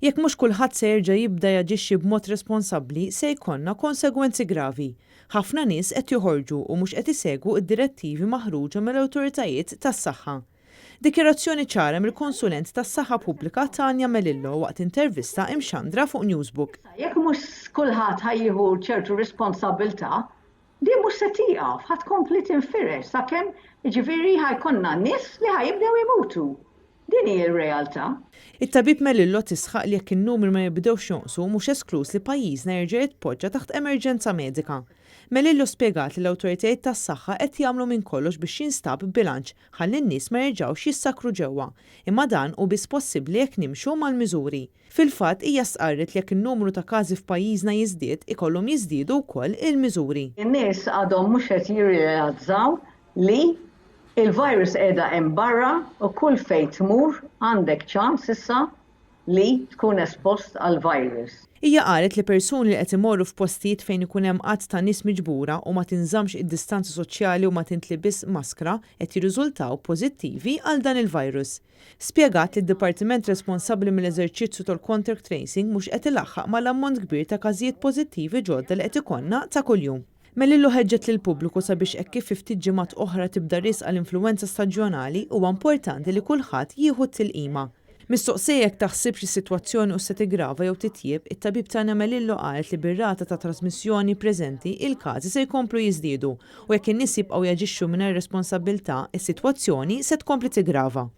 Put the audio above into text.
Jekk mhux kulħadd se jerġa' jibda jaġixxi b'mod responsabbli se jkollna konsegwenzi gravi. Ħafna nies qed joħorġu u mhux qed isegwu d-direttivi maħruġa mill-awtoritajiet tas-saħħa. Dikjarazzjoni ċara mill-konsulent tas-saħħa pubblika Tanja Melillo waqt intervista imxandra fuq Newsbook. Jekk mhux kulħadd ħajjieħu ċertu responsabilità, din mhux se tieqaf, ħadd kompli tinfirex sakemm jiġifieri ħajkonna nies li ħajibdew imutu. Din hi r-realtà. It-tabib Melillo tisħaq li jekk in-numri ma jibdewx jonqsu mhux esklus li pajjiżna jerġa' jitpoġġa taħt emerġenza medika. Melillo spjegat li l-awtoritajiet tas-saħħa qed jagħmlu minn kollox biex jinstab bilanċ ħalli n-nies ma jerġgħux jissakru ġewwa, imma dan hu biss possibbli jekk nimxu mal-miżuri. Fil-fatt hija stqarret li jekk in-numru ta' każi f'pajjiżna jiżdied ikollhom jiżdiedu wkoll il-miżuri. In-nies għadhom mhux qed jirrealizzaw li il-virus qiegħda hemm barra u kull fejn tmur għandek ċans issa li tkun espost għall-virus. Hija qalet li persuni li qed imorru f'postijiet fejn ikun hemm qatt ta' nies miġbura u ma tinżammx id-distanza soċjali u ma tintlibis maskra qed jirriżultaw pożittivi għal dan il-virus. Spjegat li d-dipartiment responsabbli mill-eżerċizzju tal-contact tracing mhux qed ilaħħaq mal-ammont kbir ta' każijiet pożittivi ġodda li qed ikollna ta' kuljum. Melillo ħeġġet lill-pubbliku sabiex hekk kif ftit ġimgħat oħra tibda risq għall-influwenza staġjonali huwa importanti li kulħadd jieħu t-tilqima. Mistoqsija jekk taħsibx is-sitwazzjoni u se tigrava jew titjieb, it-tabib Tanja Melillo qalet li bir-rata ta' trasmissjoni preżenti il-każi se jkomplu jiżdiedu u jekk in-nies jibqgħu jaġixxu mingħajr responsabbiltà, is-sitwazzjoni se tkompli tigrava.